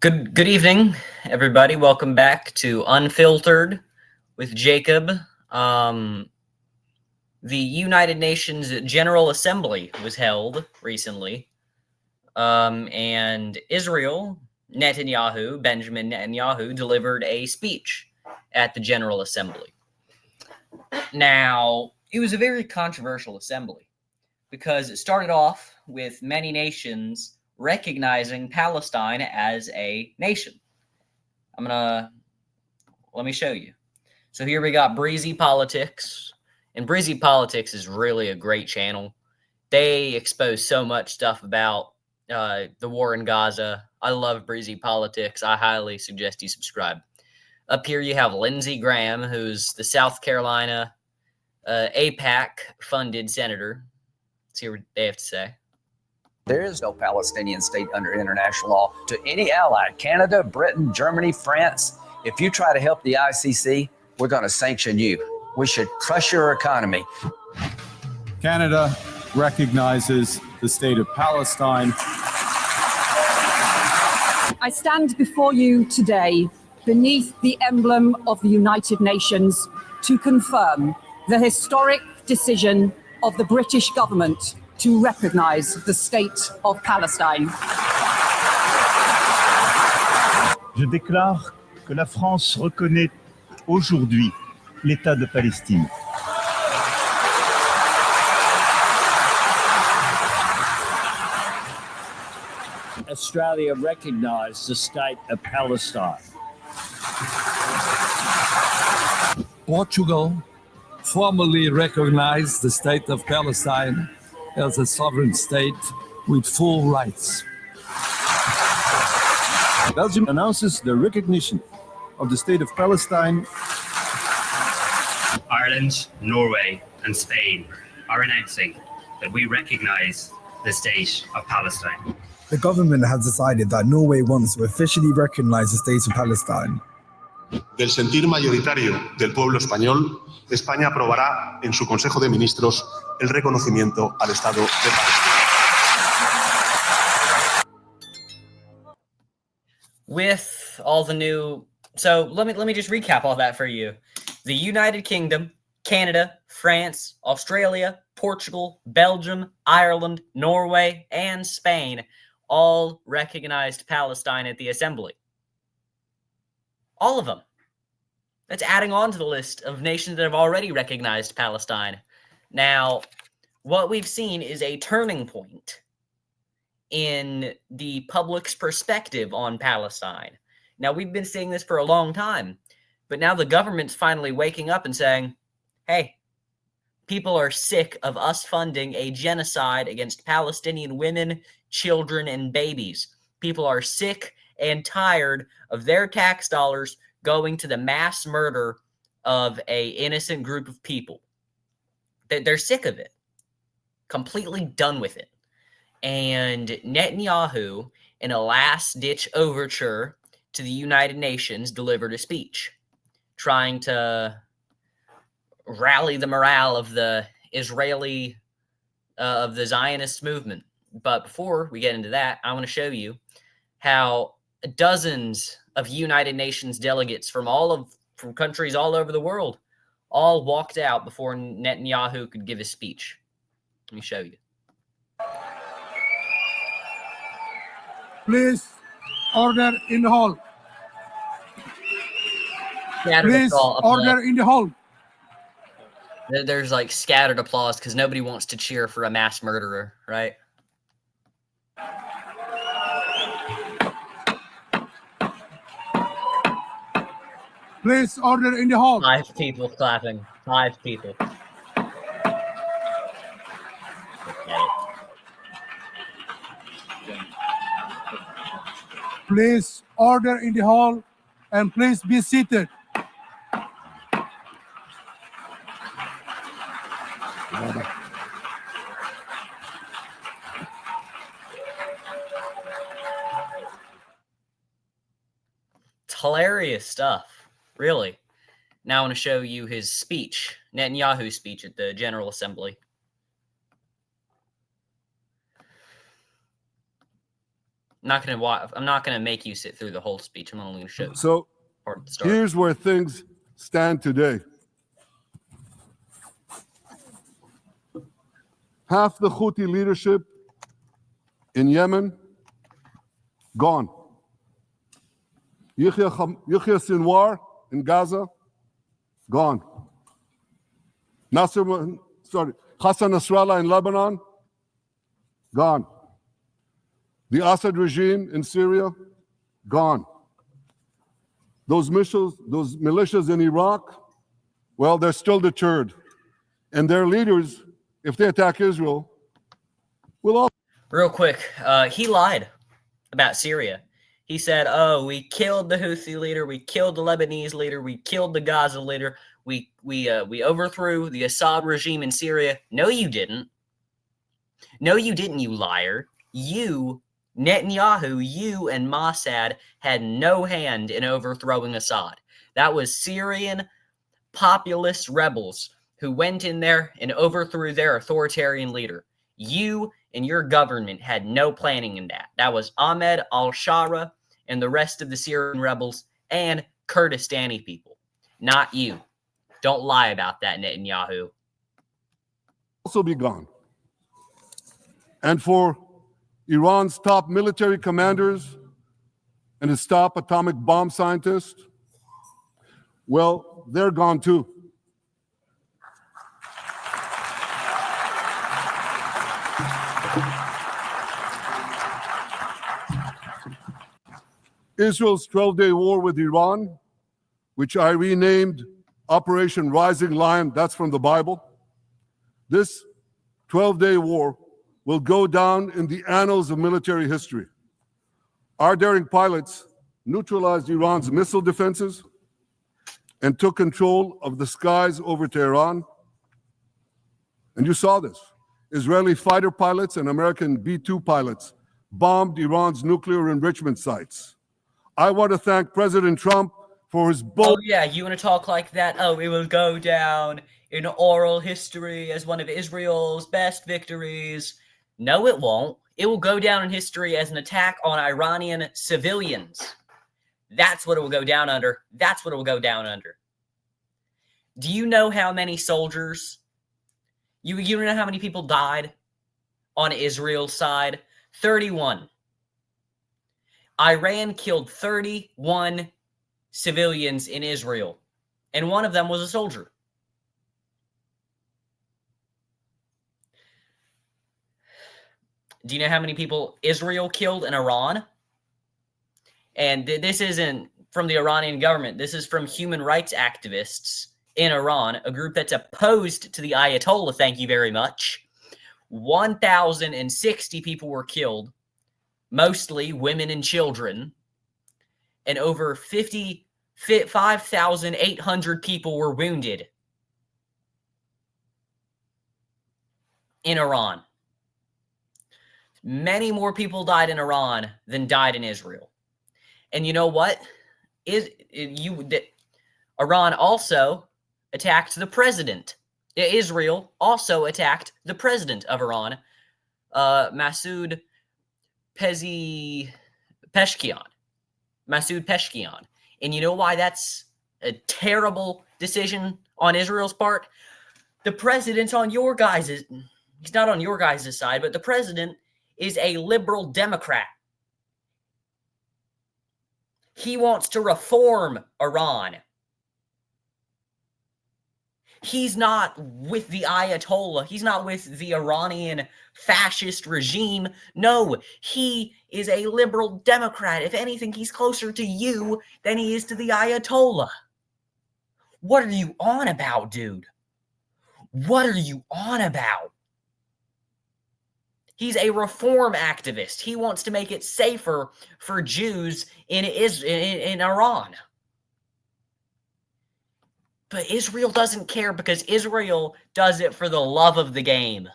Good evening, everybody. Welcome back to Unfiltered with Jacob. The United Nations General Assembly was held recently, and Benjamin Netanyahu, delivered a speech at the General Assembly. Now, it was a very controversial assembly because it started off with many nations recognizing Palestine as a nation. Let me show you. So here we got Breezy Politics, and Breezy Politics is really a great channel. They expose so much stuff about the war in Gaza. I love Breezy Politics. I highly suggest you subscribe. Up here you have Lindsey Graham, who's the South Carolina AIPAC-funded senator. Let's hear what they have to say. There is no Palestinian state under international law. To any ally, Canada, Britain, Germany, France, if you try to help the ICC, we're going to sanction you. We should crush your economy. Canada recognizes the state of Palestine. I stand before you today beneath the emblem of the United Nations to confirm the historic decision of the British government to recognize the state of Palestine. Je déclare que la France reconnaît aujourd'hui l'État de Palestine. Australia recognized the state of Palestine. Portugal formally recognized the state of Palestine as a sovereign state with full rights. Belgium announces the recognition of the state of Palestine. Ireland, Norway, and Spain are announcing that we recognize the state of Palestine. The government has decided that Norway wants to officially recognize the state of Palestine. Del sentir mayoritario del pueblo español, España aprobará en su Consejo de Ministros el reconocimiento al Estado de Palestina. With all the new, so let me just recap all that for you. The United Kingdom, Canada, France, Australia, Portugal, Belgium, Ireland, Norway, and Spain all recognized Palestine at the assembly. All of them. That's adding on to the list of nations that have already recognized Palestine. Now, what we've seen is a turning point in the public's perspective on Palestine. Now, we've been seeing this for a long time, but now the government's finally waking up and saying, hey, people are sick of us funding a genocide against Palestinian women, children, and babies. People are sick and tired of their tax dollars going to the mass murder of an innocent group of people. They're sick of it. Completely done with it. And Netanyahu, in a last-ditch overture to the United Nations, delivered a speech trying to rally the morale of the Israeli, of the Zionist movement. But before we get into that, I want to show you how dozens of United Nations delegates from countries all over the world all walked out before Netanyahu could give his speech. Let me show you. Please, order in the hall. Please, order in the hall. There's like scattered applause because nobody wants to cheer for a mass murderer, right? Please, order in the hall. 5 people clapping. 5 people. Please, order in the hall, and please be seated. It's hilarious stuff, really. Now I want to show you his speech, Netanyahu's speech at the General Assembly. I'm not gonna make you sit through the whole speech. I'm only gonna show. So here's where things stand today. Half the Houthi leadership in Yemen gone. Yahya Sinwar in Gaza gone. Hassan Nasrallah in Lebanon gone. The Assad regime in Syria gone. Those militias in Iraq, well, they're still deterred. And their leaders, if they attack Israel, will all... Real quick, he lied about Syria. He said, oh, we killed the Houthi leader, we killed the Lebanese leader, we killed the Gaza leader, we overthrew the Assad regime in Syria. No, you didn't. No, you didn't, you liar. You, Netanyahu, you and Mossad had no hand in overthrowing Assad. That was Syrian populist rebels who went in there and overthrew their authoritarian leader. You and your government had no planning in that. That was Ahmed al-Shara and the rest of the Syrian rebels and Kurdistani people, not you. Don't lie about that, Netanyahu. Also be gone. And for Iran's top military commanders and his top atomic bomb scientists, well, they're gone too. Israel's 12-day war with Iran, which I renamed Operation Rising Lion, that's from the Bible. This 12-day war will go down in the annals of military history. Our daring pilots neutralized Iran's missile defenses and took control of the skies over Tehran. And you saw this. Israeli fighter pilots and American B-2 pilots bombed Iran's nuclear enrichment sites. I want to thank President Trump for his bold... Oh, yeah, you want to talk like that? Oh, it will go down in oral history as one of Israel's best victories. No, it won't. It will go down in history as an attack on Iranian civilians. That's what it will go down under. That's what it will go down under. Do you know how many soldiers... You know how many people died on Israel's side? 31. Iran killed 31 civilians in Israel, and one of them was a soldier. Do you know how many people Israel killed in Iran? And this isn't from the Iranian government. This is from human rights activists in Iran, a group that's opposed to the Ayatollah, thank you very much. 1,060 people were killed, mostly women and children, and over 5,800 people were wounded in Iran. Many more people died in Iran than died in Israel. And you know what? Iran also attacked the president. Israel also attacked the president of Iran, Masoud Pezeshkian. Masoud Pezeshkian. And you know why that's a terrible decision on Israel's part? The president's on your guys'... He's not on your guys' side, but the president is a liberal Democrat. He wants to reform Iran. He's not with the Ayatollah. He's not with the Iranian fascist regime. No, he is a liberal Democrat. If anything, he's closer to you than he is to the Ayatollah. What are you on about, dude? What are you on about? He's a reform activist. He wants to make it safer for Jews in Iran. But Israel doesn't care because Israel does it for the love of the game.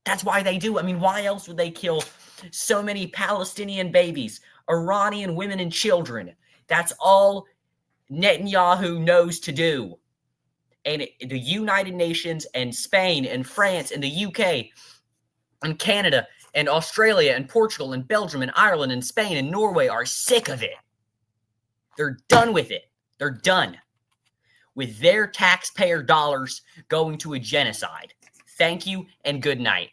That's why they do. I mean, why else would they kill so many Palestinian babies, Iranian women and children? That's all Netanyahu knows to do. And the United Nations and Spain and France and the UK and Canada, And Australia and Portugal and Belgium and Ireland and Spain and Norway are sick of it. They're done with it. They're done with their taxpayer dollars going to a genocide. Thank you and good night.